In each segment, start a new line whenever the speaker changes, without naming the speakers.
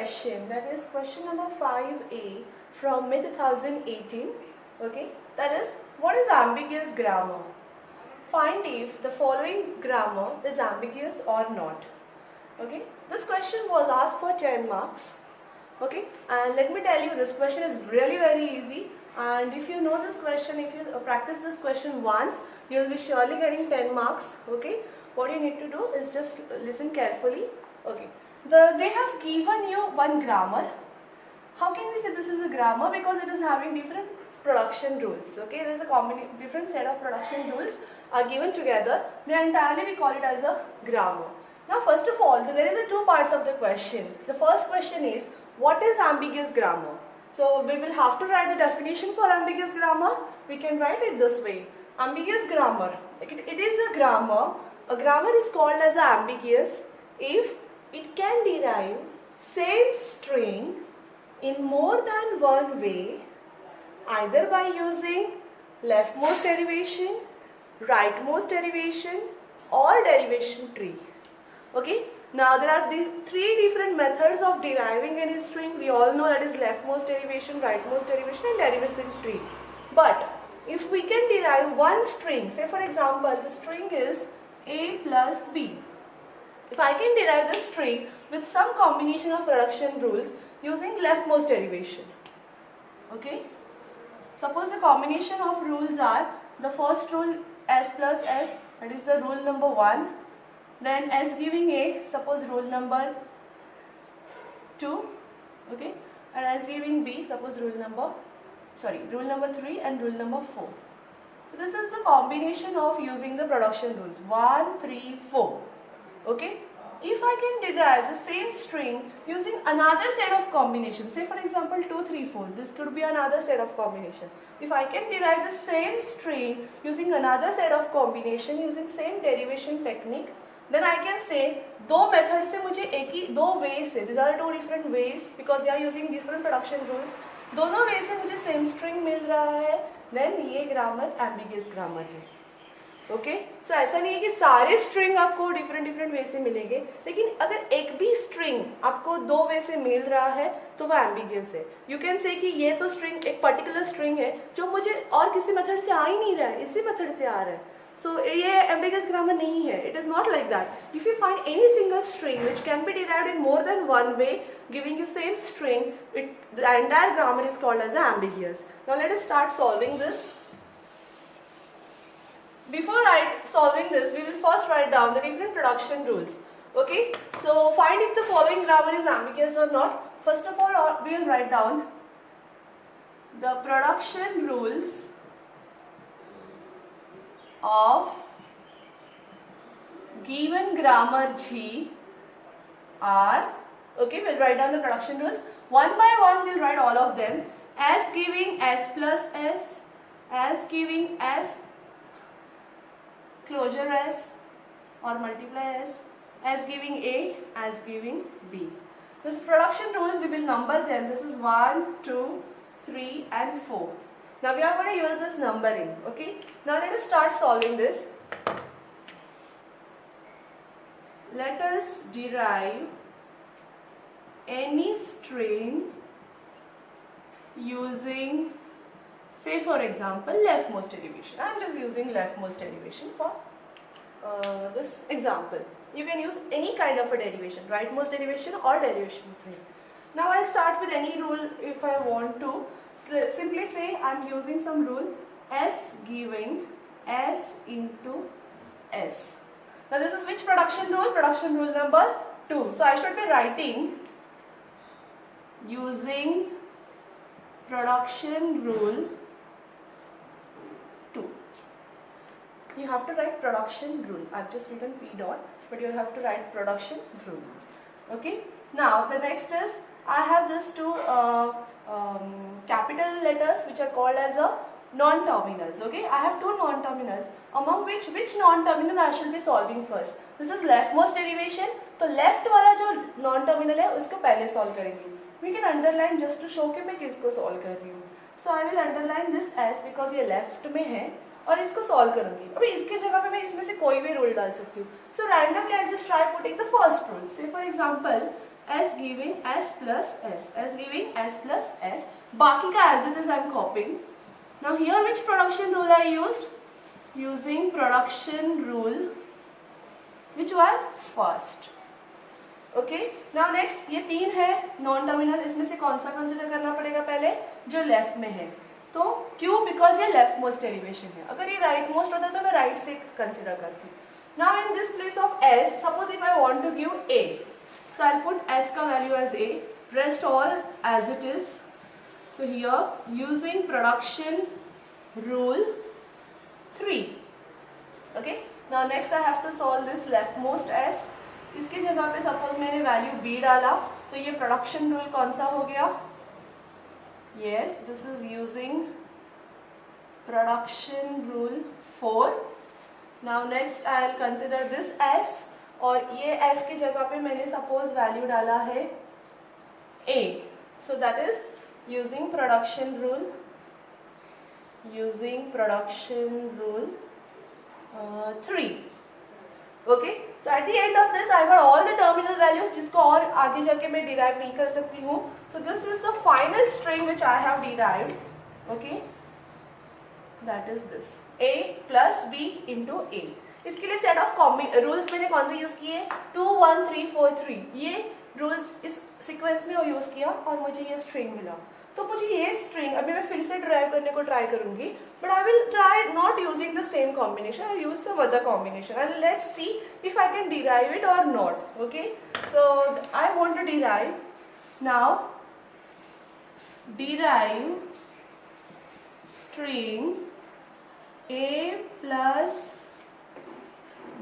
question, that is question number 5A from May 2018. Okay, that is, what is ambiguous grammar? Find if the following grammar is ambiguous or not. Okay, this question was asked for 10 marks. Okay, and let me tell you, this question is really very easy, and if you know this question, if you practice this question once, you will be surely getting 10 marks. Okay, what you need to do is just listen carefully. Okay, they have given you one grammar. How can we say this is a grammar? Because it is having different production rules. Okay, there is a different set of production rules are given together. They entirely we call it as a grammar. Now, first of all, there is two parts of the question. The first question is, what is ambiguous grammar? So we will have to write the definition for ambiguous grammar. We can write it this way. Ambiguous grammar. It is a grammar. A grammar is called as ambiguous if it can derive same string in more than one way, either by using leftmost derivation, rightmost derivation, or derivation tree. Okay, now there are the three different methods of deriving any string. We all know that is leftmost derivation, rightmost derivation, and derivation tree. But if we can derive one string, say for example, the string is A plus B. If I can derive this string with some combination of production rules using leftmost derivation. Okay, suppose the combination of rules are the first rule S plus S, that is the rule number 1. Then S giving A, suppose rule number 2, okay, and S giving B, suppose rule number 3 and rule number 4. So this is the combination of using the production rules 1, 3, 4. Okay. If I can derive the same string using another set of combinations, say for example 2, 3, 4, this could be another set of combination. If I can derive the same string using another set of combination using same derivation technique, then I can say दो method से मुझे एक ही दो वे से, these are two different ways because they are using different production rules, दोनों वे से मुझे same string मिल रहा है, then ये grammar ambiguous grammar है. ओके, सो ऐसा नहीं है कि सारे स्ट्रिंग आपको डिफरेंट वे से मिलेंगे, लेकिन अगर एक भी स्ट्रिंग आपको दो वे से मिल रहा है तो वह एम्बिगियस है. यू कैन से कि ये तो स्ट्रिंग एक पर्टिकुलर स्ट्रिंग है जो मुझे और किसी मेथड से आ ही नहीं रहा है, इसी मेथड से आ रहा है. सो ये एम्बिगियस ग्रामर नहीं है. It is not like that. If you find any single string which can be derived in more than one way giving you same string, the entire grammar is called as ambiguous. Now let us start solving this. Before solving this, we will first write down the different production rules. Okay, so find if the following grammar is ambiguous or not. First of all, we will write down the production rules of given grammar G are, okay, we'll write down the production rules. One by one, we'll write all of them. As giving S plus S, as giving S closure S or multiply S, as giving A, as giving B. This production rules, we will number them. This is 1, 2, 3 and 4. Now we are going to use this numbering. Okay, now let us start solving this. Let us derive any string using, say for example, leftmost derivation. I am just using leftmost derivation for this example. You can use any kind of a derivation, rightmost derivation or derivation tree. Now I will start with any rule if I want to. Simply say I am using some rule S giving S into S. Now this is which production rule? Production rule number 2. So I should be writing using production rule 2. You have to write production rule. I've just written P dot, but you have to write production rule. Okay. Now the next is, I have these two capital letters which are called as a non-terminals. Okay, I have two non-terminals, among which non-terminal I shall be solving first. This is leftmost derivation. तो left वाला जो non-terminal है उसको पहले solve करेंगे. We can underline just to show कि मैं किसको solve कर रही हूँ. So I will underline this as because ये left में है और इसको सॉल्व करूंगी. अभी इसके जगह पे मैं इसमें से कोई भी रूल डाल सकती हूँ. So randomly I just try putting the first rule. Say for example s giving s plus s giving s plus s. बाकी का as it is I am copying. Now here which production rule I used? Using production rule, which one? First. Okay now next ये 3 है non terminal, इसमें से कौन सा consider करना पड़ेगा पहले? जो लेफ्ट में है. तो क्यों? बिकॉज ये लेफ्ट मोस्ट डेरिवेशन है. अगर ये राइट मोस्ट होता तो मैं राइट से कंसिडर करती. Now in this place of S, suppose if I want to give A, so I put S का value as A, rest all as it is. So here using production rule 3. Okay now next I have to solve this left most S. इसकी जगह पे suppose मैंने value B डाला, तो ये production rule कौन सा हो गया? Yes, this is using production rule 4. Now next I will consider this S, और ये एस की जगह पे मैंने सपोज वैल्यू डाला है A. So that is using production rule 3. Okay so at the end of this I got all the terminal values, जिसको और आगे जाके मैं डिराइव नहीं कर सकती हूँ. So this is the final string which I have derived. Okay that is this a plus b into A. इसके लिए सेट ऑफ रूल्स मैंने कौन से यूज किए? 2 1 3 4 3. ये रूल्स इस सीक्वेंस में यूज किया और मुझे ये स्ट्रिंग मिला. तो मुझे ये स्ट्रिंग अभी मैं फिर से ड्राइव करने को ट्राई करूंगी, but I will try not using the same combination, I use some other combination and let's see if I can derive it or not. Okay so I want to derive now. Derive string a plus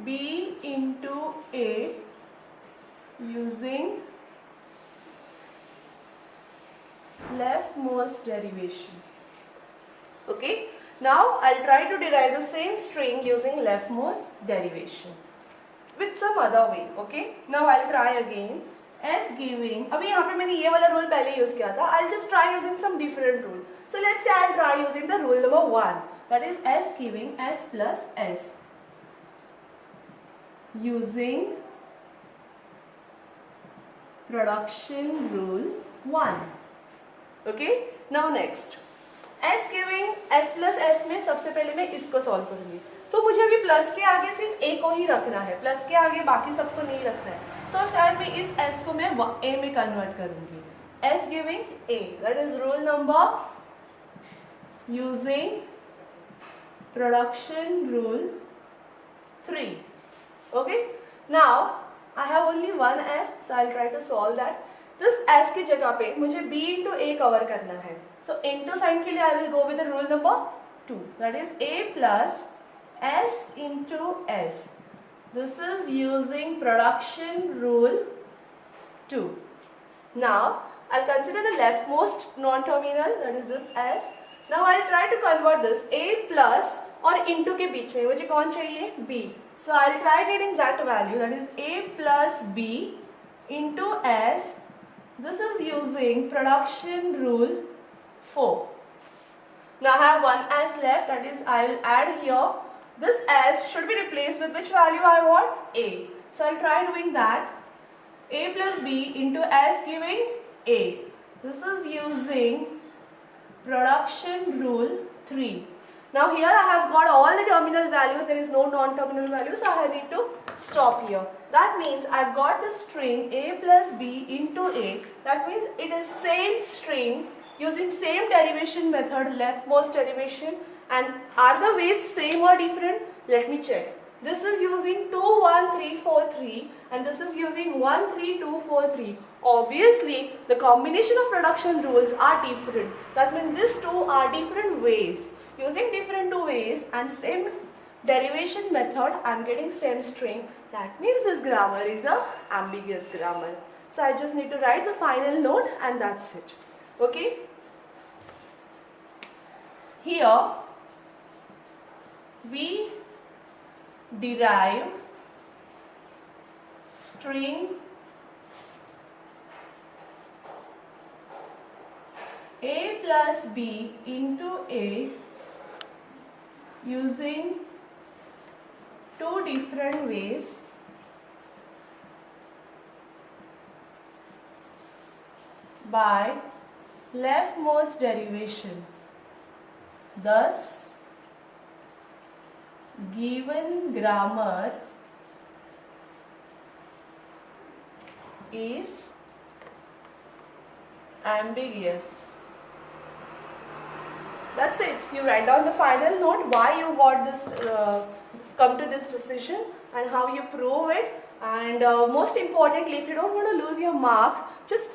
b into a using leftmost derivation. Okay, now I'll try to derive the same string using leftmost derivation with some other way. Okay, now I'll try again. S giving, अभी यहाँ पे मैंने ये वाला rule पहले use किया था. I'll just try using some different rule. So let's say I'll try using the rule number 1, that is S giving S plus S using production rule 1. Okay, now next S giving S plus S में सबसे पहले मैं इसको solve करूंगी. तो मुझे अभी plus के आगे सिर्फ ए को ही रखना है, प्लस के आगे बाकी सबको नहीं रखना है. तो शायद मैं इस S को मैं A में कन्वर्ट करूंगी. S giving A, that is rule number using production rule 3. Okay, now I have only one S, so I'll try to solve that. This S की जगह पे मुझे B into A कवर करना है. So into sign के लिए I will go with the rule number 2, that is A plus S into S. This is using production rule 2. Now I'll consider the leftmost non-terminal, that is this S. Now I'll try to convert this A plus और into के बीच में मुझे कौन चाहिए? B. So I'll try getting that value, that is A plus B into S. This is using production rule 4. Now I have one S left, that is I will add here. This S should be replaced with which value I want? A. So I'll try doing that. A plus B into S giving A. This is using production rule 3. Now here I have got all the terminal values, there is no non-terminal value, so I need to stop here. That means I've got the string A plus B into A. That means it is same string using same derivation method, leftmost derivation. And are the ways same or different? Let me check. This is using 2 1 3 4 3 and this is using 1 3 2 4 3. Obviously the combination of production rules are different. That means these two are different ways. Using different two ways and same derivation method, I am getting same string. That means this grammar is a ambiguous grammar. So I just need to write the final note and that's it. Okay. Here we derive string A plus B into A using two different ways. by leftmost derivation. Thus, given grammar is ambiguous. That's it. You write down the final note, why you got this, come to this decision, and how you prove it. And most importantly, if you don't want to lose your marks, just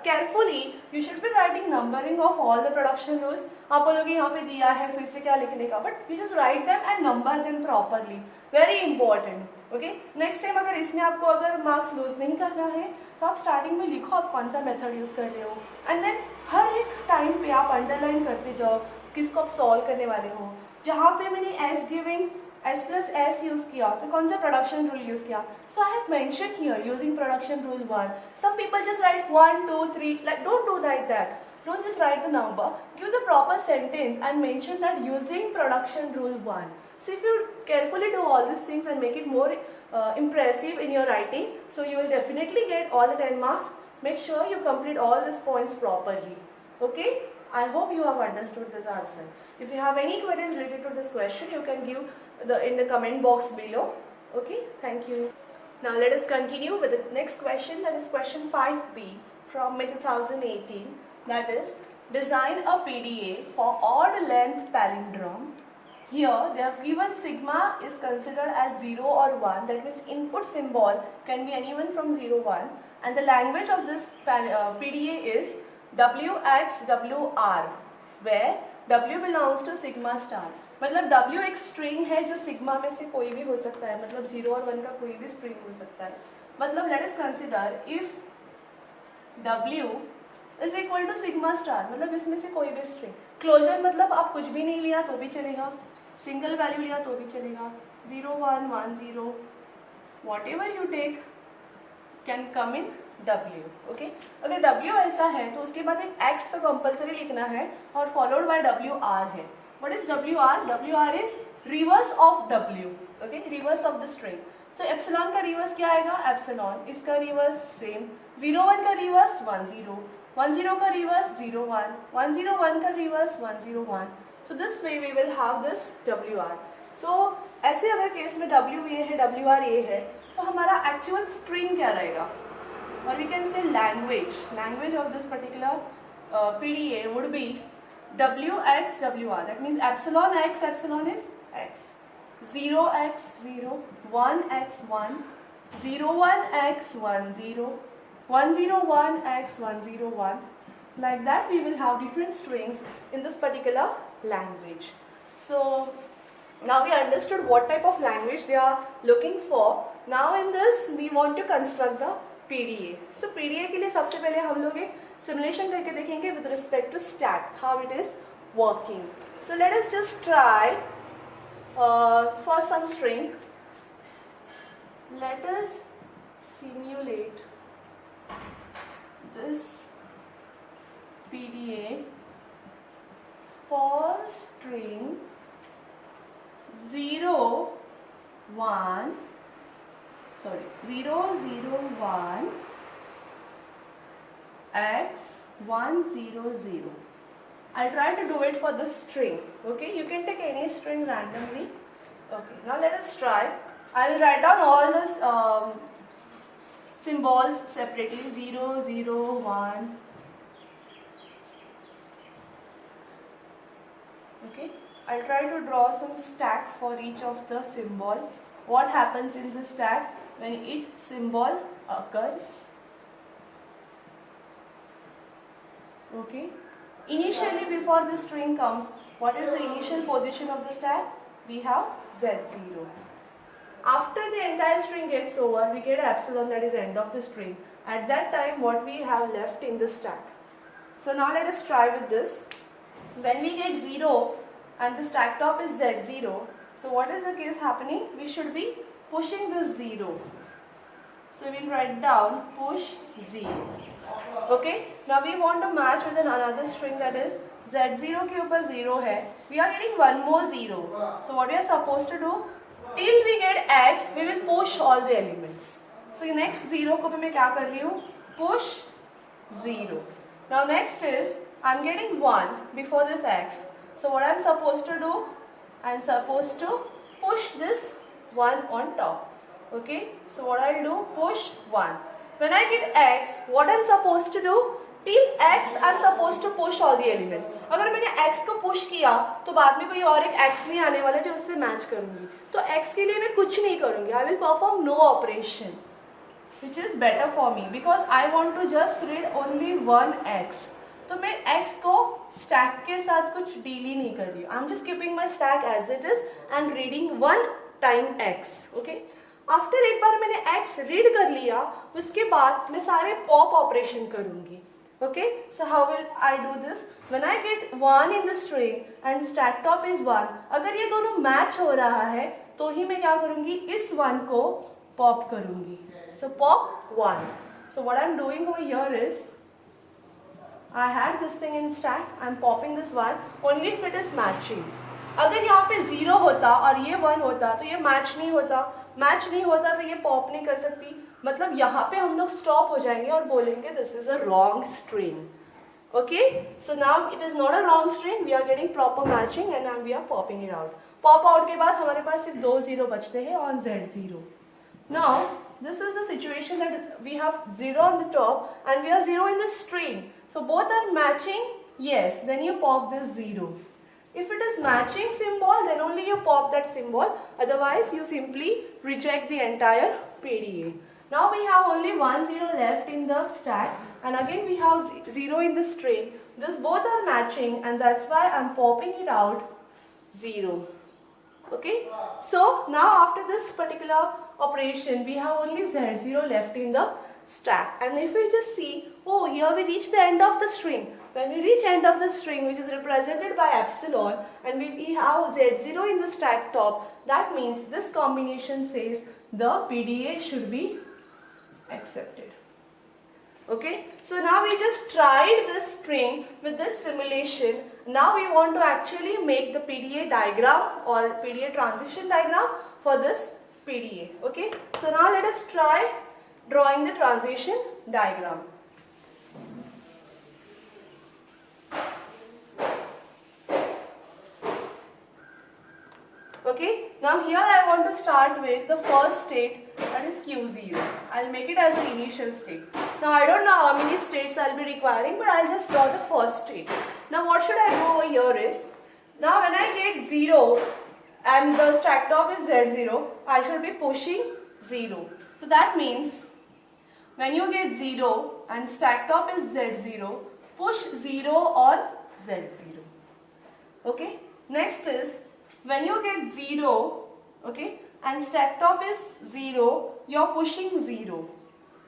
carefully, you should be writing numbering of all the production rules. आप बोलोगे यहाँ पे दिया है फिर से क्या लिखने का, but you just write them and number them properly. Very important. Okay. Next time अगर इसमें आपको अगर marks lose नहीं करना है, तो आप स्टार्टिंग में लिखो आप कौन सा मेथड यूज कर रहे हो, एंड देन हर एक टाइम पे आप अंडरलाइन करते जाओ किसको आप सॉल्व करने वाले हो. जहाँ पे मैंने S giving S plus S use किया तो कौन सा प्रोडक्शन रूल यूज किया. So I have mention here using production rule 1. Some people just write 1 2 3, like don't do that. Don't just write the number, give the proper sentence and mention that using production rule 1. So if you carefully do all these things and make it more impressive in your writing, so you will definitely get all the 10 marks. Make sure you complete all these points properly. Okay? I hope you have understood this answer. If you have any queries related to this question, you can give in the comment box below. Okay? Thank you. Now let us continue with the next question, that is question 5B from May 2018. That is, design a PDA for odd length palindrome. Here they have given sigma is considered as 0 or 1, that means input symbol can be anyone from 0 1, and the language of this PDA is WXWR, where W belongs to sigma star. मतलब W एक string है जो sigma में से कोई भी हो सकता है, मतलब 0 और 1 का कोई भी string हो सकता है. मतलब let us consider if W is equal to sigma star, मतलब इसमें से कोई भी string. Closure मतलब आप कुछ भी नहीं लिया तो भी चलेगा, सिंगल वैल्यू लिया तो भी चलेगा, 0 1 1 0, whatever you take can come in W. Okay? अगर W ऐसा है तो उसके बाद एक X तो कंपल्सरी लिखना है और फॉलोड बाय WR है. What is WR? WR is reverse of W. Okay? Reverse of the string. तो एप्सिलॉन का रिवर्स क्या आएगा? एप्सिलॉन. इसका रिवर्स सेम. 0 1 का रिवर्स 1 0, 1 0 का रिवर्स 0 1, 1 0 1 का reverse 1 0 1. So this way we will have this WR. So ऐसे अगर केस में W ये है, WR ये है, तो हमारा एक्चुअल स्ट्रिंग क्या रहेगा? Or we can say language. Language of this particular PDA would be WXWR. That means epsilon X epsilon is X. 0x 0, 1x 1, 01x 1 0, 101x 101. Like that we will have different strings in this particular language. So now we understood what type of language they are looking for. Now in this we want to construct the PDA. So PDA के लिए सबसे पहले हम लोग एक simulation करके देखेंगे with respect to stack, how it is working. So let us just try for some string. Let us simulate this PDA for string 0 1 x 100. I'll try to do it for this string. Okay, you can take any string randomly. Okay, now let us try. I will write down all the symbols separately. 0 0 1. Okay, I'll try to draw some stack for each of the symbol. What happens in the stack when each symbol occurs? Okay, initially before the string comes, what is the initial position of the stack? We have Z0. After the entire string gets over, we get epsilon, that is end of the string. At that time, what we have left in the stack. So now let us try with this. When we get 0 and the stack top is Z0, so what is the case happening? We should be pushing this 0. So we will write down push 0. Okay. Now we want to match with another string, that is Z0 के ऊपर 0 है. We are getting one more 0. So what we are supposed to do? Till we get X, we will push all the elements. So next 0 को भी मैं क्या कर रही हूँ? Push 0. Now next is I'm getting 1 before this x. So what I'm supposed to do? I'm supposed to push this 1 on top. Okay, so what I'll do, push 1. When I get x, what I'm supposed to do? Till x I'm supposed to push all the elements. अगर मैंने x को push किया तो बाद में कोई और एक x नहीं आने वाला जो उससे मैच करूंगी. तो x के लिए मैं कुछ नहीं करूंगी. I will perform no operation, which is better for me because I want to just read only one x. तो मैं x को stack के साथ कुछ डील ही नहीं कर रही हूँ. I'm just keeping my stack as it is and reading one time x. Okay. After एक बार मैंने x read कर लिया, उसके बाद मैं सारे pop operation करूँगी. Okay. So how will I do this? When I get 1 in the string and stack top is 1, अगर ये दोनों match हो रहा है तो ही मैं क्या करूँगी? इस 1 को pop करूँगी. So pop 1. So what I'm doing over here is I had this thing in stack. I'm popping this 1 only if it is matching. अगर यहाँ पे 0 होता और ये 1 होता तो ये मैच नहीं होता. मैच नहीं होता तो ये पॉप नहीं कर सकती. मतलब यहाँ पे हम लोग स्टॉप हो जाएंगे और बोलेंगे this is a wrong string. Okay, so now it is not a wrong string. We are getting proper matching and now we are popping it out. Pop out के बाद हमारे पास सिर्फ 2 0 बचते हैं on Z0. Now this is the situation that we have 0 on the top and we are 0 in the string. So both are matching. Yes, then you pop this 0. If it is matching symbol, then only you pop that symbol. Otherwise, you simply reject the entire PDA. Now we have only 1 0 left in the stack, and again we have 0 in the string. This both are matching, and that's why I'm popping it out 0. Okay. So now after this particular operation, we have only Z0 left in the stack, and if we just see, oh, here we reach the end of the string. When we reach end of the string, which is represented by epsilon, and we have Z0 in the stack top, that means this combination says the PDA should be accepted. Okay, so now we just tried this string with this simulation. Now we want to actually make the PDA diagram or PDA transition diagram for this PDA. Okay, so now let us try drawing the transition diagram. Okay, now here I want to start with the first state, that is Q0. I'll make it as an initial state. Now I don't know how many states I'll be requiring, but I'll just draw the first state. Now what should I do over here is, now when I get 0 and the stack top is Z0, I should be pushing 0. So that means when you get 0 and stack top is Z0, push 0 on Z0. Okay, next is when you get 0, okay, and stack top is 0, you're pushing 0.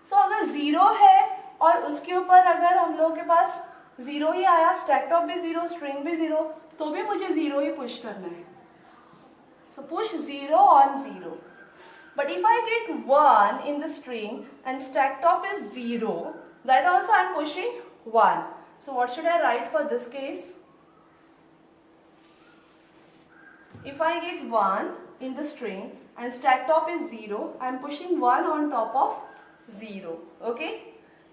So अगर 0 है और उसके ऊपर अगर हम लोगों के पास 0 ही आया, stack top भी 0, string भी 0, तो भी मुझे 0 ही push करना है. So push 0 on 0. But if I get 1 in the string and stack top is 0, that also I'm pushing 1. So what should I write for this case? If I get 1 in the string and stack top is 0, I am pushing 1 on top of 0. Okay.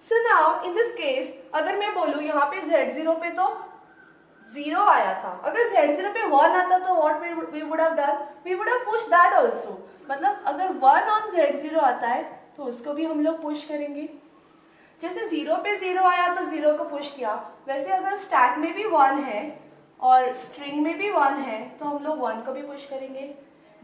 So now in this case, अगर मैं बोलूँ यहाँ पे Z0 पे तो 0 आया था, अगर Z0 पे 1 आता तो what we would have done? We would have pushed that also. मतलब अगर 1 on Z0 आता है तो उसको भी हम लोग पुश करेंगे. जैसे 0 पे 0 आया तो 0 को पुश किया, वैसे अगर स्टैक में भी 1 है और स्ट्रिंग में भी 1 है तो हम लोग 1 को भी पुश करेंगे.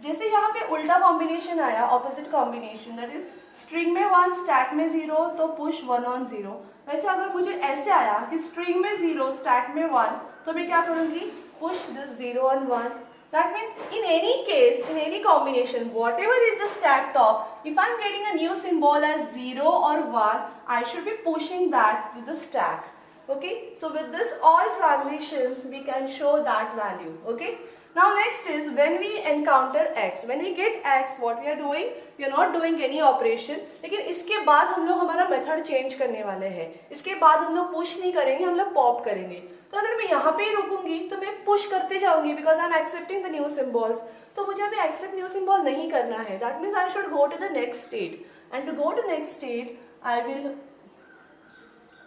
जैसे यहाँ पे उल्टा कॉम्बिनेशन आया, opposite combination, that is string में 1 स्टैक में 0 तो पुश 1 ऑन 0. वैसे अगर मुझे ऐसे आया कि स्ट्रिंग में 0 स्टैक में 1 तो मैं क्या करूँगी? Push this 0 on 1. That means in any case, in any combination, whatever is the stack top, if I'm getting a new symbol as 0 or 1, I should be pushing that to the stack. Okay, so with this all transitions we can show that value. Okay, now next is when we encounter x, when we get x, what we are doing, we are not doing any operation. लेकिन इसके बाद हम लोग हमारा method change करने वाले हैं. इसके बाद हम लोग पुश नहीं करेंगे, हम लोग पॉप करेंगे. तो अगर मैं यहाँ पे ही रुकूंगी तो मैं पुश करते जाऊंगी because I am accepting the new symbols. तो मुझे अभी एक्सेप्ट न्यू सिम्बॉल नहीं करना है. That means I should go to the next state, and to go to next state I will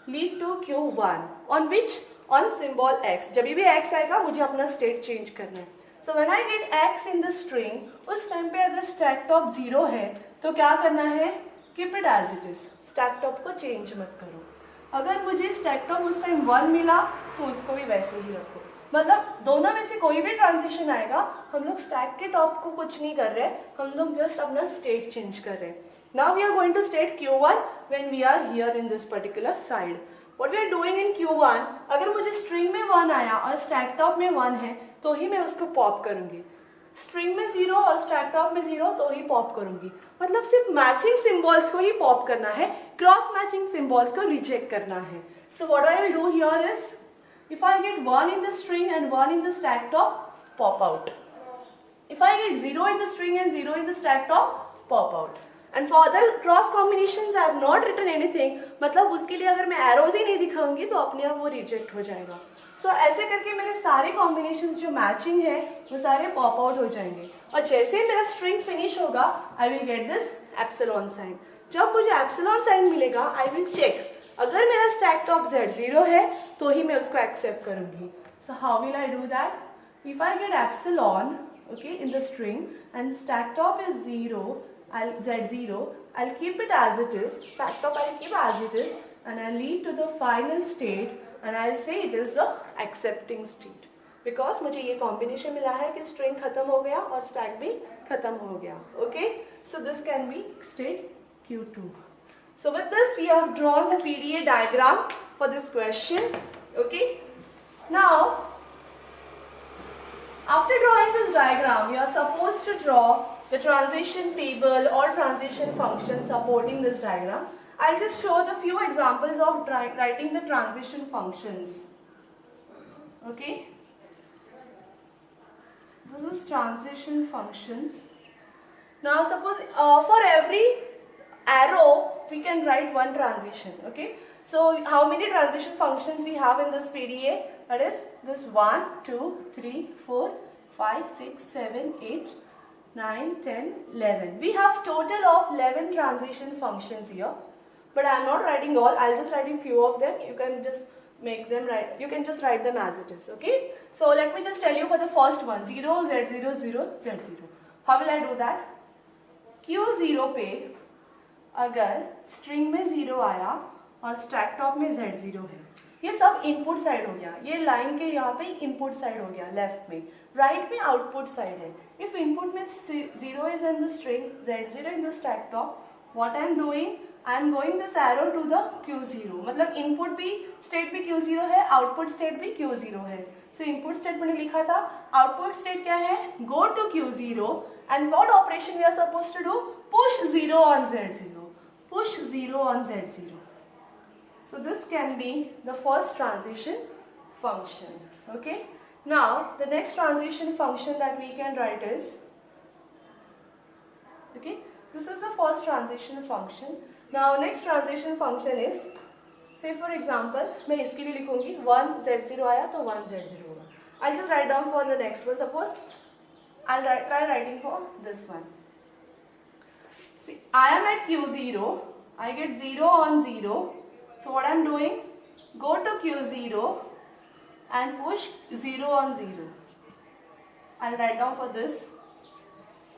lead to Q1 on which, on symbol x। जब भी x आएगा मुझे अपना स्टेट चेंज करना है। So when I get x in the string, उस time पे अगर स्टैक टॉप 0 है तो क्या करना है, keep it as it is, stack top को चेंज मत करो। अगर मुझे स्टैक टॉप उस टाइम 1 मिला तो उसको भी वैसे ही रखो। मतलब दोनों में से कोई भी ट्रांजिशन आएगा, हम लोग स्टैक के टॉप को कुछ नहीं कर रहे, हम लोग जस्ट अपना स्टेट चेंज कर रहे हैं। Now we are going to state Q1 when we are here in this particular side. What we are doing in Q1, अगर मुझे स्ट्रिंग में 1 आया और स्टैक टॉप में 1 है तो ही मैं उसको पॉप करूंगी। स्ट्रिंग में 0 और स्टैक टॉप में 0 तो ही पॉप करूंगी। मतलब सिर्फ मैचिंग सिंबल्स को ही पॉप करना है, क्रॉस मैचिंग सिंबल्स को रिजेक्ट करना है। सो what I will do here is, if I get 1 in the string and 1 in the stack top, pop out. If I get 0 in the string and 0 in the stack top, pop out. And for other cross combinations I have not written anything, मतलब उसके लिए अगर मैं arrows ही नहीं दिखाऊंगी तो अपने आप वो reject हो जाएगा। So ऐसे करके मेरे सारे combinations जो matching है वो सारे pop out हो जाएंगे, और जैसे मेरा string finish होगा I will get this epsilon sign। जब मुझे epsilon sign मिलेगा I will check, अगर मेरा स्टैक टॉप Z0 है तो ही मैं उसको एक्सेप्ट करूंगी। So how will I do that, if I get epsilon okay in the string and stack top is 0, Z0, I'll keep it as it is, stack top I'll keep as it is, and I'll lead to the final state and I'll say it is the accepting state, because मुझे ये combination मिला है कि string खत्म हो गया और stack भी खत्म हो गया। Okay, so this can be state Q2। So with this we have drawn the PDA diagram for this question. Okay. Now after drawing this diagram, you are supposed to draw the transition table or transition function supporting this diagram. I'll just show the few examples of writing the transition functions. Okay. This is transition functions. Now suppose for every arrow we can write one transition. Okay, so how many transition functions we have in this PDA? That is this 1 2 3 4 5 6 7 8 9 10 11. We have total of 11 transition functions here, but I am not writing all, I'll just writing few of them. You can just make them right, you can just write them as it is. Okay, so let me just tell you for the first one, 0 Z0 0 Z0. How will I do that? Q0 पे अगर string में 0 आया और stack top में Z0 है, ये सब input side हो गया, ये लाइन के यहाँ पे इनपुट साइड हो गया लेफ्ट में, राइट में आउटपुट साइड है। इफ इनपुट में 0 is in the string, Z0 in the stack top, what I am doing, I am going this arrow to the Q0। मतलब इनपुट भी स्टेट भी Q0 है, आउटपुट स्टेट भी Q0 है। सो input state मैंने लिखा था, आउटपुट स्टेट क्या है, go to Q0 and what operation we are supposed to do, push 0 on Z0, push 0 on Z0. So this can be the first transition function. Okay, now the next transition function that we can write is, okay, this is the first transition function. Now next transition function is, say for example मैं इसके लिए लिखूंगी 1 Z0 आया तो 1 Z0 होगा। I'll just write down for the next one. Suppose I'll try writing for this one. See, I am at Q0, I get 0 on 0, so what I'm doing, go to Q0 and push 0 on 0. I'll write down for this,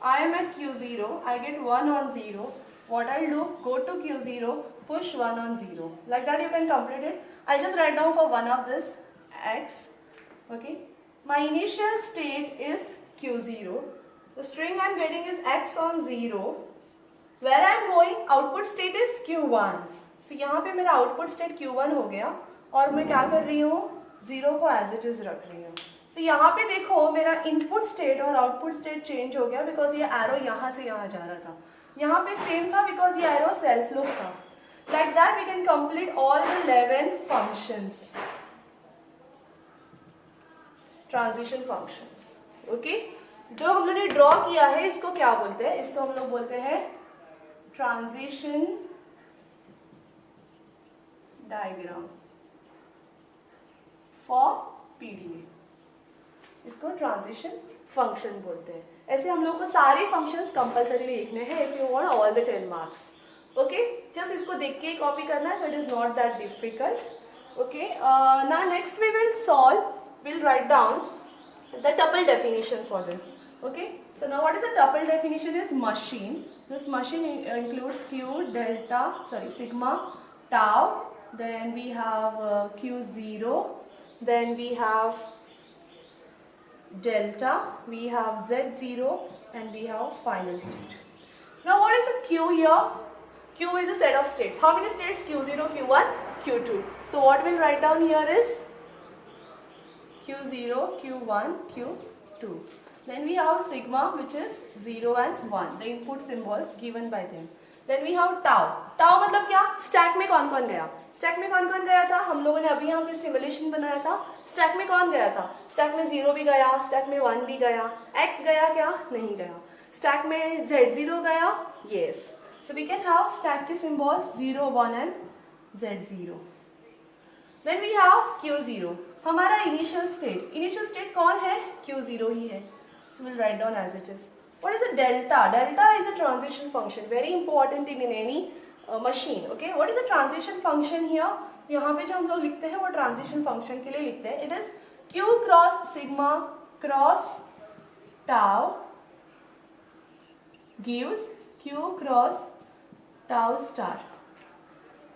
I am at Q0, I get 1 on 0, what I'll do, go to Q0, push 1 on 0. Like that you can complete it. I'll just write down for one of this, X. Okay, my initial state is Q0, the string I am getting is X on 0, where I am going output state is Q1. So यहाँ पे मेरा output state Q1 हो गया और मैं क्या कर रही हूँ, 0 को as it is रख रही हूँ। So यहाँ पे देखो मेरा input state और output state change हो गया because ये arrow यहाँ से यहाँ जा रहा था, यहाँ पे same था because ये arrow self loop था। Like that we can complete all the 11 functions, transition functions. Okay, जो हम लोगों ने ड्रॉ किया है इसको क्या बोलते हैं, इसको हम लोग बोलते हैं ट्रांजिशन डायग्राम फॉर पीडीए, इसको ट्रांजिशन फंक्शन बोलते हैं। ऐसे हम लोग को सारे फंक्शंस कंपल्सरी लिखने हैं if you want all the 10 marks. Okay, just इसको देख के कॉपी करना है, so it is not that difficult. Okay, now next we will solve, will write down the tuple definition for this. Okay, so now what is the tuple definition? Is machine. This machine includes q, delta, sigma, tau, then we have q0, then we have delta, we have z0, and we have final state. Now what is a q here? Q is a set of states. How many states? q0, q1, q2. So what we'll write down here is q0, q1, q2. Then we have sigma, which is 0 and 1, the input symbols given by them. Then we have tau. Tau मतलब क्या? Stack में कौन कौन गया? Stack में कौन कौन गया था? हम लोगों ने अभी यहाँ पे सिमुलेशन बनाया था. स्टैक में कौन गया था? स्टैक में 0 भी गया, स्टैक में 1 भी गया. x गया क्या? नहीं गया. स्टैक में z0 गया? yes. So we can have stack के symbols 0, 1 and z0. Then we have q0. हमारा इनिशियल स्टेट कौन है? q0 ही है. So we'll write down as it is. What is a delta? Delta is a transition function, very important in any machine. Okay, what is a transition function here? यहाँ पे जो हम लोग लिखते हैं वो ट्रांजिशन फंक्शन के लिए लिखते हैं. It is q cross sigma cross tau gives q cross tau star.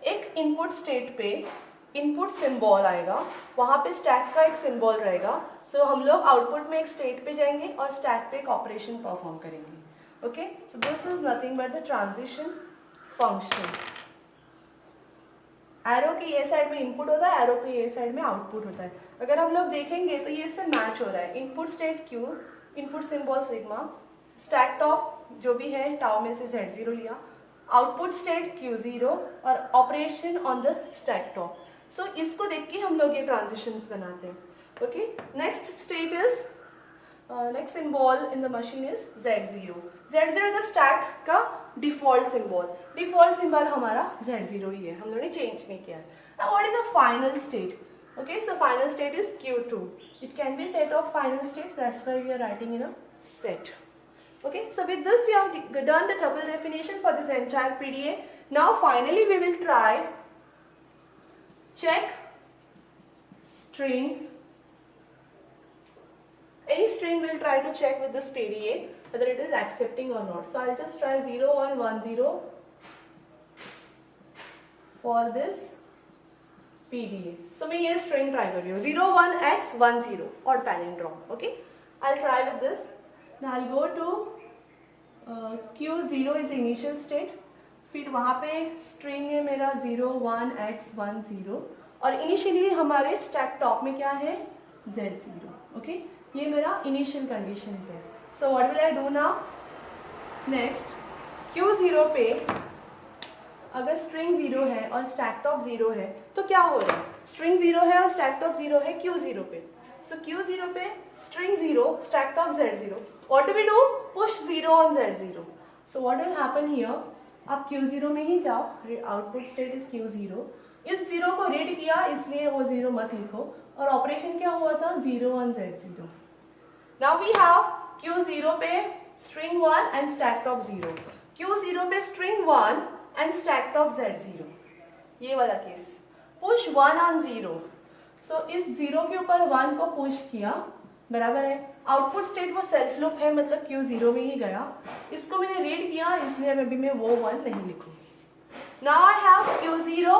एक इनपुट स्टेट पे इनपुट सिंबल आएगा, वहाँ पे स्टैक का एक सिंबल रहेगा. सो हम लोग आउटपुट में एक स्टेट पे जाएंगे और स्टैक पे एक ऑपरेशन परफॉर्म करेंगे. Okay, so this is nothing but the transition function. Arrow की ये साइड में इनपुट होता है, एरो की ये साइड में आउटपुट होता है. अगर हम लोग देखेंगे तो ये इससे मैच हो रहा है. Input state Q, input symbol sigma, stack top जो भी है टाउ में से z0 लिया, आउटपुट स्टेट q0 और operation on the stack top. So इसको देख के हम लोग ये ट्रांजिशंस बनाते हैं. Okay, next state is next symbol in the machine is z0. z0 is the stack का डिफॉल्ट सिंबल. डिफॉल्ट सिंबल हमारा z0 ही है, हम लोगों ने चेंज नहीं किया है. Now what is the final state? Okay, so final state is q2. It can be set of final state, that's why we are writing in a set. Okay, so with this we have done the tuple definition for this entire PDA. Now finally we will try check string. Any string we'll try to check with this PDA whether it is accepting or not. So I'll just try 0 1 1 0 for this PDA. So मैं ये string try कर रही हूँ 0 1 x 1 0 और palindrome. Okay, I'll try with this. Now I'll go to q0 is initial state. फिर वहाँ पे string है मेरा 0 1 x 1 0 और इनिशियली हमारे स्टैक टॉप में क्या है? z0. ओके, ये मेरा इनिशियल कंडीशन है. So what will I do now? Next q0 पे अगर स्ट्रिंग 0 है और स्टैक टॉप 0 है तो क्या हो रहा है? स्ट्रिंग 0 है और स्टैक टॉप 0 है q0 पे. So q0 पे string 0, stack top z0. What do we do? Push 0 on z0. So what will happen here? आप q0 में ही जाओ. Output state is q0. इस 0 को रीड किया इसलिए वो 0 मत लिखो. और ऑपरेशन क्या हुआ था? 0 on z0. Now we have q0 पे string 1 and stack top 0. q0 पे string 1 and stack top z0. ये वाला केस. Push 1 on 0. सो इस 0 के ऊपर 1 को पुश किया, बराबर है. आउटपुट स्टेट वो सेल्फ लूप है, मतलब q0 में ही गया. इसको मैंने रीड किया इसलिए अभी मैं वो 1 नहीं लिखूंगी. Now I have q0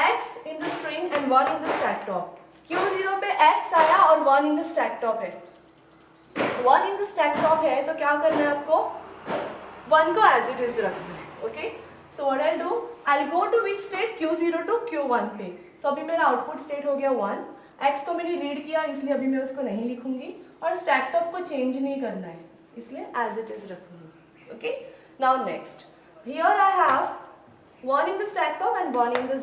x in the string and 1 in the stack top. q0 पे x आया और 1 इन द स्टैक टॉप है. 1 इन द स्टैक टॉप है तो क्या करना है आपको? 1 को एज इट इज रखना है. Okay, so what I do? I go to which state? q0 to q1 पे. तो अभी मेरा आउटपुट स्टेट हो गया 1. x को मैंने रीड किया इसलिए अभी मैं उसको नहीं लिखूंगी और स्टैक टॉप को चेंज नहीं करना है इसलिए एज इट इज रखूंगी. Okay, now next here I have 1 in the stack top and 1 in the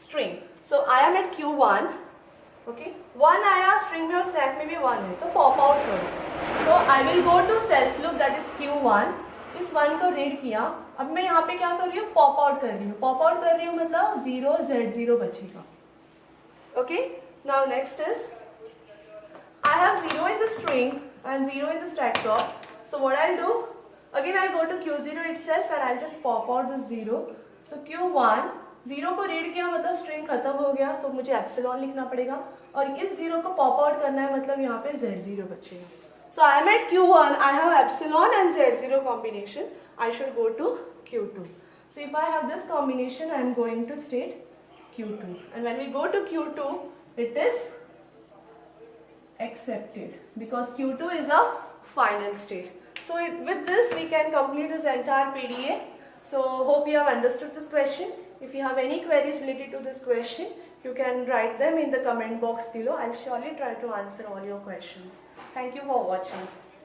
string. So I am at q1. Okay, 1 आया स्ट्रिंग में और स्टैक में भी 1 है तो पॉप आउट करो. So I will go to self loop that is q1. इस 1 को रीड किया, अब मैं यहाँ पे क्या कर रही हूँ? पॉप आउट कर रही हूँ. पॉप आउट कर रही हूँ मतलब 0 z0 बचेगा. Okay, now next is I have 0 in the string and 0 in the stack top. So what I'll do? Again I'll go to Q0 itself and I'll just pop out the 0. So Q1, 0 को read किया मतलब string खत्म हो गया, तो मुझे epsilon लिखना पड़ेगा और इस 0 को पॉप आउट करना है, मतलब यहाँ पे Z0 बचेगा. So I am at Q1, I have epsilon and Z0 combination. I should go to Q2. So if I have this combination, I am going to state Q2. And when we go to Q2, it is accepted because Q2 is a final state. So with this, we can complete this entire PDA. So hope you have understood this question. If you have any queries related to this question, you can write them in the comment box below. I'll surely try to answer all your questions. Thank you for watching.